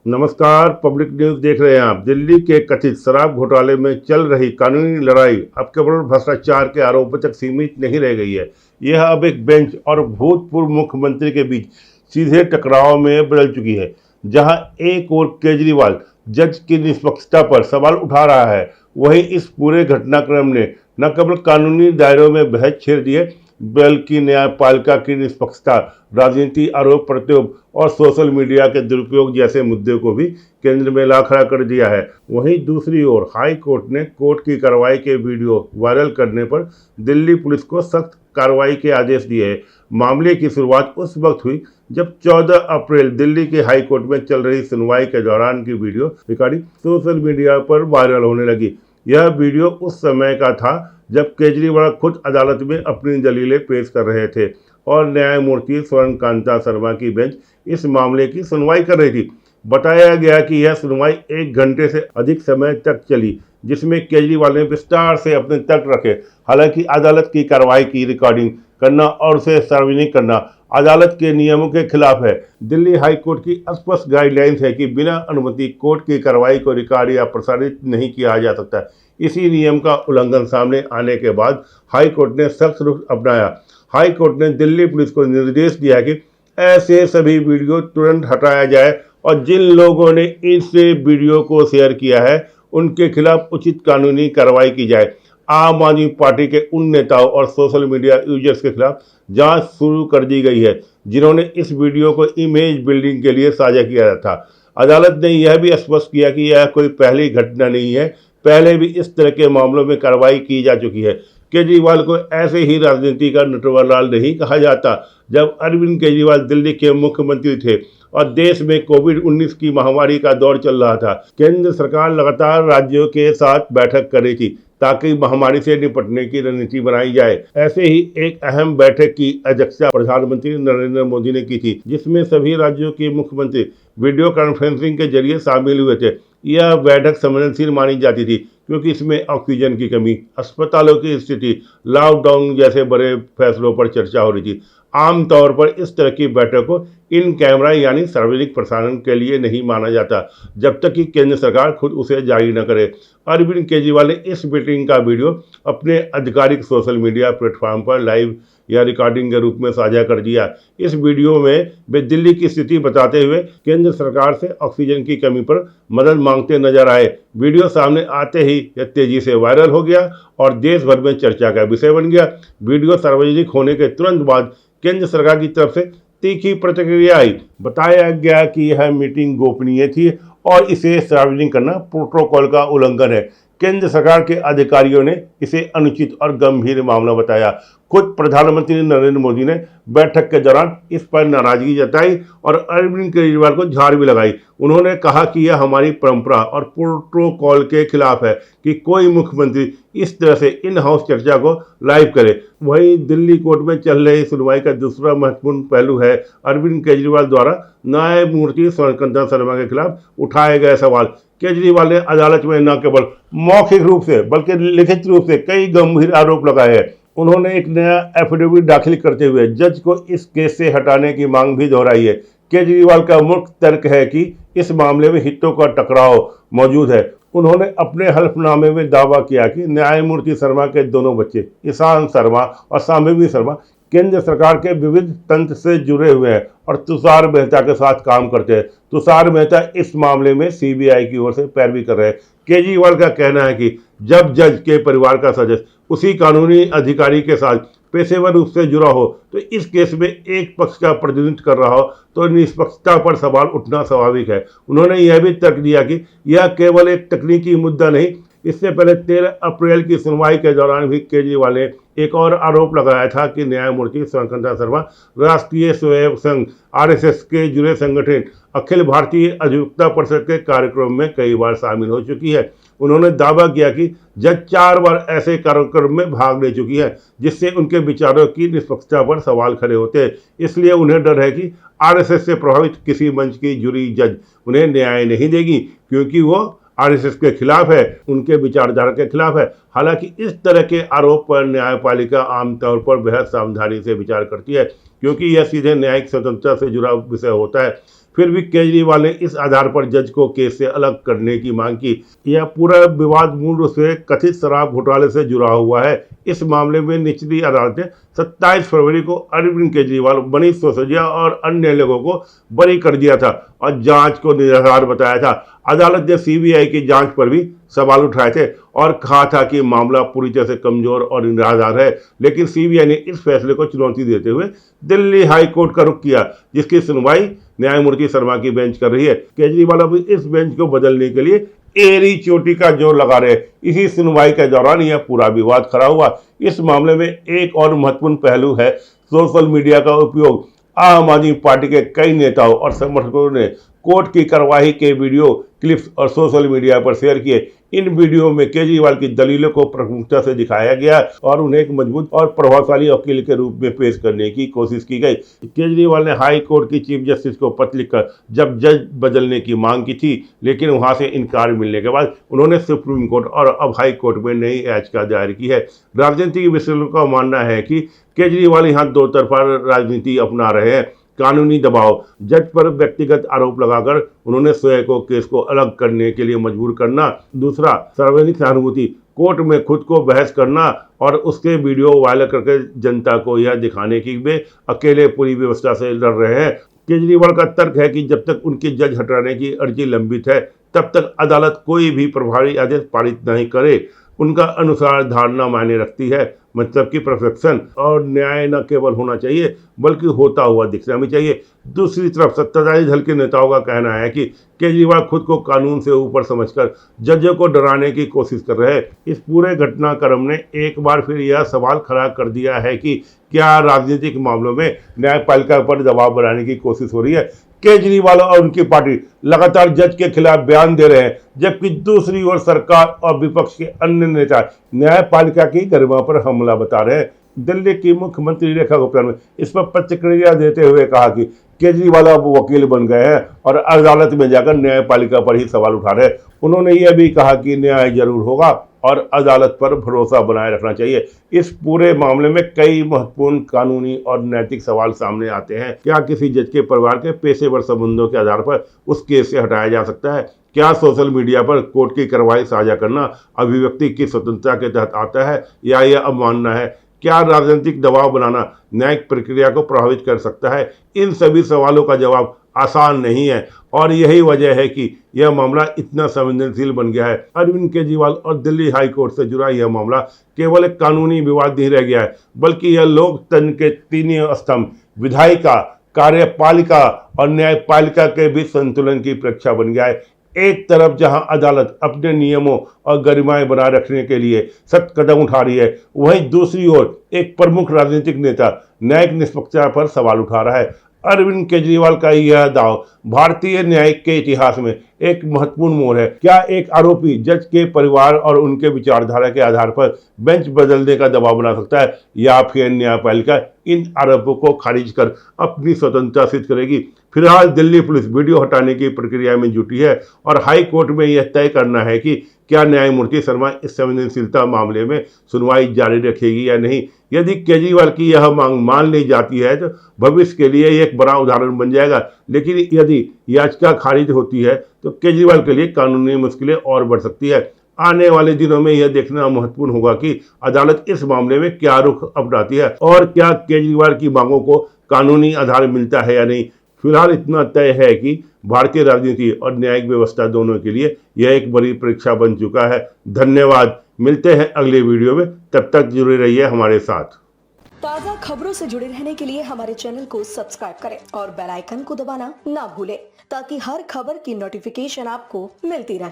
नमस्कार। Public news देख रहे हैं आप। दिल्ली के कथित शराब घोटाले में चल रही कानूनी लड़ाई अब केवल भ्रष्टाचार के आरोपों तक सीमित नहीं रह गई है। यह अब एक बेंच और भूतपूर्व मुख्यमंत्री के बीच सीधे टकराव में बदल चुकी है। जहां एक और केजरीवाल जज की निष्पक्षता पर सवाल उठा रहा है, वहीं इस पूरे घटनाक्रम ने न केवल कानूनी दायरों में बहस छेड़ दी है, बल्कि न्यायपालिका की निष्पक्षता, राजनीति, आरोप प्रत्यारोप और सोशल मीडिया के दुरुपयोग जैसे मुद्दे को भी केंद्र में ला खड़ा कर दिया है। वहीं दूसरी ओर हाई कोर्ट ने कोर्ट की कार्रवाई के वीडियो वायरल करने पर दिल्ली पुलिस को सख्त कार्रवाई के आदेश दिए हैं। मामले की शुरुआत उस वक्त हुई जब 14 अप्रैल दिल्ली के हाई कोर्ट में चल रही सुनवाई के दौरान की वीडियो रिकॉर्डिंग सोशल मीडिया पर वायरल होने लगी। यह वीडियो उस समय का था जब केजरीवाल खुद अदालत में अपनी दलीलें पेश कर रहे थे और न्यायमूर्ति स्वर्णकांता शर्मा की बेंच इस मामले की सुनवाई कर रही थी। बताया गया कि यह सुनवाई 1 घंटे से अधिक समय तक चली, जिसमें केजरीवाल ने विस्तार से अपने तर्क रखे। हालांकि अदालत की कार्रवाई की रिकॉर्डिंग करना और उसे सार्वजनिक करना अदालत के नियमों के खिलाफ है। दिल्ली हाई कोर्ट की स्पष्ट गाइडलाइंस है कि बिना अनुमति कोर्ट की कार्रवाई को रिकॉर्ड या प्रसारित नहीं किया जा सकता। इसी नियम का उल्लंघन सामने आने के बाद हाई कोर्ट ने सख्त रुख अपनाया। हाई कोर्ट ने दिल्ली पुलिस को निर्देश दिया कि ऐसे सभी वीडियो तुरंत हटाया जाए और जिन लोगों ने इस वीडियो को शेयर किया है उनके खिलाफ उचित कानूनी कार्रवाई की जाए। आम आदमी पार्टी के उन नेताओं और सोशल मीडिया यूजर्स के खिलाफ जांच शुरू कर दी गई है जिन्होंने इस वीडियो को इमेज बिल्डिंग के लिए साझा किया था। अदालत ने यह भी स्पष्ट किया कि यह कोई पहली घटना नहीं है, पहले भी इस तरह के मामलों में कार्रवाई की जा चुकी है। केजरीवाल को ऐसे ही राजनीति का नटवरलाल नहीं कहा जाता। जब अरविंद केजरीवाल दिल्ली के मुख्यमंत्री थे और देश में कोविड-19 की महामारी का दौर चल रहा था, केंद्र सरकार लगातार राज्यों के साथ बैठक कर रही थी ताकि महामारी से निपटने की रणनीति बनाई जाए। ऐसे ही एक अहम बैठक की अध्यक्षता प्रधानमंत्री नरेंद्र मोदी ने की थी, जिसमें सभी राज्यों के मुख्यमंत्री वीडियो कॉन्फ्रेंसिंग के जरिए शामिल हुए थे। यह बैठक संवेदनशील मानी जाती थी क्योंकि इसमें ऑक्सीजन की कमी, अस्पतालों की स्थिति, लॉकडाउन जैसे बड़े फैसलों पर चर्चा हो रही थी। आमतौर पर इस तरह की बैठक को इन कैमरा यानी सार्वजनिक प्रसारण के लिए नहीं माना जाता जब तक कि केंद्र सरकार खुद उसे जारी न करे। अरविंद केजरीवाल ने इस मीटिंग का वीडियो अपने आधिकारिक सोशल मीडिया प्लेटफॉर्म पर लाइव या रिकॉर्डिंग के रूप में साझा कर दिया। इस वीडियो में वे दिल्ली की स्थिति बताते हुए केंद्र सरकार से ऑक्सीजन की कमी पर मदद मांगते नजर आए। वीडियो सामने आते ही यह तेजी से वायरल हो गया और देश भर में चर्चा का विषय बन गया। वीडियो सार्वजनिक होने के तुरंत बाद केंद्र सरकार की तरफ से तीखी प्रतिक्रिया आई। बताया गया कि यह मीटिंग गोपनीय थी और इसे सार्वजनिक करना प्रोटोकॉल का उल्लंघन है। केंद्र सरकार के अधिकारियों ने इसे अनुचित और गंभीर मामला बताया। खुद प्रधानमंत्री नरेंद्र मोदी ने बैठक के दौरान इस पर नाराजगी जताई और अरविंद केजरीवाल को झाड़ भी लगाई। उन्होंने कहा कि यह हमारी परंपरा और प्रोटोकॉल के खिलाफ है कि कोई मुख्यमंत्री इस तरह से इन हाउस चर्चा को लाइव करे। वहीं दिल्ली कोर्ट में चल रही सुनवाई का दूसरा महत्वपूर्ण पहलू है अरविंद केजरीवाल द्वारा न्यायमूर्ति स्वर्णकांता शर्मा के खिलाफ उठाए गए सवाल। केजरीवाल ने अदालत में न केवल मौखिक रूप से बल्कि लिखित रूप से कई गंभीर आरोप लगाए हैं। उन्होंने एक नया एफिडेविट दाखिल करते हुए जज को इस केस से हटाने की मांग भी दोहराई है। केजरीवाल का मुख्य तर्क है कि इस मामले में हितों का टकराव मौजूद है। उन्होंने अपने हल्फनामे में दावा किया कि न्यायमूर्ति शर्मा के दोनों बच्चे ईशान शर्मा और शांभवी शर्मा केंद्र सरकार के विविध तंत्र से जुड़े हुए हैं और तुषार मेहता के साथ काम करते हैं। तुषार मेहता इस मामले में सीबीआई की ओर से पैरवी कर रहे हैं। केजरीवाल का कहना है कि जब जज के परिवार का सदस्य उसी कानूनी अधिकारी के साथ पेशेवर रूप से जुड़ा हो तो इस केस में एक पक्ष का प्रतिनिधित्व कर रहा हो तो निष्पक्षता पर सवाल उठना स्वाभाविक है। उन्होंने यह भी तर्क दिया कि यह केवल एक तकनीकी मुद्दा नहीं। इससे पहले 13 अप्रैल की सुनवाई के दौरान भी केजरीवाल ने एक और आरोप लगाया था कि न्यायमूर्ति स्वर्णकांता शर्मा राष्ट्रीय स्वयं संघ आरएसएस के जुड़े संगठन अखिल भारतीय अधिवक्ता परिषद के कार्यक्रम में कई बार शामिल हो चुकी है। उन्होंने दावा किया कि जज 4 बार ऐसे कार्यक्रम में भाग ले चुकी है जिससे उनके विचारों की निष्पक्षता पर सवाल खड़े होते हैं। इसलिए उन्हें डर है कि आरएसएस से प्रभावित किसी मंच की जुड़ी जज उन्हें न्याय नहीं देगी क्योंकि वो आरएसएस के खिलाफ है, उनके विचारधारा के खिलाफ है। हालांकि इस तरह के आरोप पर न्यायपालिका आमतौर पर बेहद सावधानी से विचार करती है क्योंकि यह सीधे न्यायिक स्वतंत्रता से जुड़ा विषय होता है। फिर भी केजरीवाल ने इस आधार पर जज को केस से अलग करने की मांग की। यह पूरा विवाद मूल रूप से कथित शराब घोटाले से जुड़ा हुआ है। इस मामले में निचली अदालत ने 27 फरवरी को अरविंद केजरीवाल, मनीष सिसोदिया और अन्य लोगों को बरी कर दिया था और जांच को निराधार बताया था। अदालत ने सीबीआई की जांच पर भी सवाल उठाए थे और कहा था कि मामला पूरी तरह से कमजोर और निराधार है, लेकिन सीबीआई ने इस फैसले को चुनौती देते हुए दिल्ली हाई कोर्ट का रुख किया, जिसकी सुनवाई न्यायमूर्ति शर्मा की बेंच कर रही है। केजरीवाल अभी इस बेंच को बदलने के लिए एड़ी चोटी का जोर लगा रहे। इसी सुनवाई के दौरान यह पूरा विवाद खड़ा हुआ। इस मामले में एक और महत्वपूर्ण पहलू है सोशल मीडिया का उपयोग। आम आदमी पार्टी के कई नेताओं और समर्थकों ने कोर्ट की कार्रवाई के वीडियो क्लिप्स और सोशल मीडिया पर शेयर किए। इन वीडियो में केजरीवाल की दलीलों को प्रमुखता से दिखाया गया और उन्हें एक मजबूत और प्रभावशाली वकील के रूप में पेश करने की कोशिश की गई। केजरीवाल ने हाई कोर्ट की चीफ जस्टिस को पत्र लिखकर जब जज बदलने की मांग की थी, लेकिन वहां से इनकार मिलने के बाद उन्होंने सुप्रीम कोर्ट और अब हाई कोर्ट में नई याचिका दायर की है। राजनीतिक विश्लेषकों का मानना है कि केजरीवाल यहाँ दो तरफा राजनीति अपना रहे हैं। कानूनी दबाव, जज पर व्यक्तिगत आरोप लगाकर उन्होंने स्वयं को केस को अलग करने के लिए मजबूर करना। दूसरा, सार्वजनिक सहानुभूति, कोर्ट में खुद को बहस करना और उसके वीडियो वायरल करके जनता को यह दिखाने की वे अकेले पूरी व्यवस्था से लड़ रहे हैं। केजरीवाल का तर्क है कि जब तक उनकी जज हटाने की अर्जी लंबित है, तब तक अदालत कोई भी प्रभावी आदेश पारित नहीं करे। उनका अनुसार धारणा मायने रखती है, मतलब कि परफेक्शन और न्याय न केवल होना चाहिए बल्कि होता हुआ दिखना भी चाहिए। दूसरी तरफ सत्ताधारी दल के नेताओं का कहना है कि केजरीवाल खुद को कानून से ऊपर समझकर जजों को डराने की कोशिश कर रहे हैं। इस पूरे घटनाक्रम ने एक बार फिर यह सवाल खड़ा कर दिया है कि क्या राजनीतिक मामलों में न्यायपालिका पर दबाव बनाने की कोशिश हो रही है। केजरीवाल और उनकी पार्टी लगातार जज के खिलाफ बयान दे रहे हैं, जबकि दूसरी ओर सरकार और विपक्ष के अन्य नेता न्यायपालिका की गरिमा पर हमला बता रहे हैं। दिल्ली की मुख्यमंत्री रेखा गुप्ता ने इस पर प्रतिक्रिया देते हुए कहा कि केजरीवाल अब वकील बन गए हैं और अदालत में जाकर न्यायपालिका पर ही सवाल उठा रहे हैं। उन्होंने यह भी कहा कि न्याय जरूर होगा और अदालत पर भरोसा बनाए रखना चाहिए। इस पूरे मामले में कई महत्वपूर्ण कानूनी और नैतिक सवाल सामने आते हैं। क्या किसी जज के परिवार के पेशेवर संबंधों के आधार पर उस केस से हटाया जा सकता है? क्या सोशल मीडिया पर कोर्ट की कार्रवाई साझा करना अभिव्यक्ति की स्वतंत्रता के तहत आता है या यह अवमानना है? क्या राजनीतिक दबाव बनाना न्यायिक प्रक्रिया को प्रभावित कर सकता है? इन सभी सवालों का जवाब आसान नहीं है और यही वजह है कि यह मामला इतना संवेदनशील बन गया है। अरविंद केजरीवाल और दिल्ली हाई कोर्ट से जुड़ा यह मामला केवल एक कानूनी विवाद नहीं रह गया है, बल्कि यह लोकतंत्र के तीनों स्तंभ विधायिका, कार्यपालिका और न्यायपालिका के बीच संतुलन की परीक्षा बन गया है। एक तरफ जहां अदालत अपने नियमों और गरिमाएं बनाए रखने के लिए सख्त कदम उठा रही है, वहीं दूसरी ओर एक प्रमुख राजनीतिक नेता न्यायिक निष्पक्षता पर सवाल उठा रहा है। अरविंद केजरीवाल का यह दाव भारतीय न्यायिक के इतिहास में एक महत्वपूर्ण मोड़ है। क्या एक आरोपी जज के परिवार और उनके विचारधारा के आधार पर बेंच बदलने का दबाव बना सकता है या फिर न्यायपालिका इन आरोपों को खारिज कर अपनी स्वतंत्रता सिद्ध करेगी? फिलहाल दिल्ली पुलिस वीडियो हटाने की प्रक्रिया में जुटी है और हाई कोर्ट में यह तय करना है कि क्या न्यायमूर्ति शर्मा इस संवेदनशीलता मामले में सुनवाई जारी रखेगी या नहीं। यदि केजरीवाल की यह मांग मान ली जाती है तो भविष्य के लिए एक बड़ा उदाहरण बन जाएगा, लेकिन यदि याचिका खारिज होती है तो केजरीवाल के लिए कानूनी मुश्किलें और बढ़ सकती है। आने वाले दिनों में यह देखना महत्वपूर्ण होगा कि अदालत इस मामले में क्या रुख अपनाती है और क्या केजरीवाल की मांगों को कानूनी आधार मिलता है या नहीं। फिलहाल इतना तय है कि भारतीय राजनीति और न्यायिक व्यवस्था दोनों के लिए यह एक बड़ी परीक्षा बन चुका है। धन्यवाद। मिलते हैं अगले वीडियो में, तब तक जुड़े रहिए हमारे साथ। ताज़ा खबरों से जुड़े रहने के लिए हमारे चैनल को सब्सक्राइब करें और बेल आइकन को दबाना ना भूलें ताकि हर खबर की नोटिफिकेशन आपको मिलती रहे।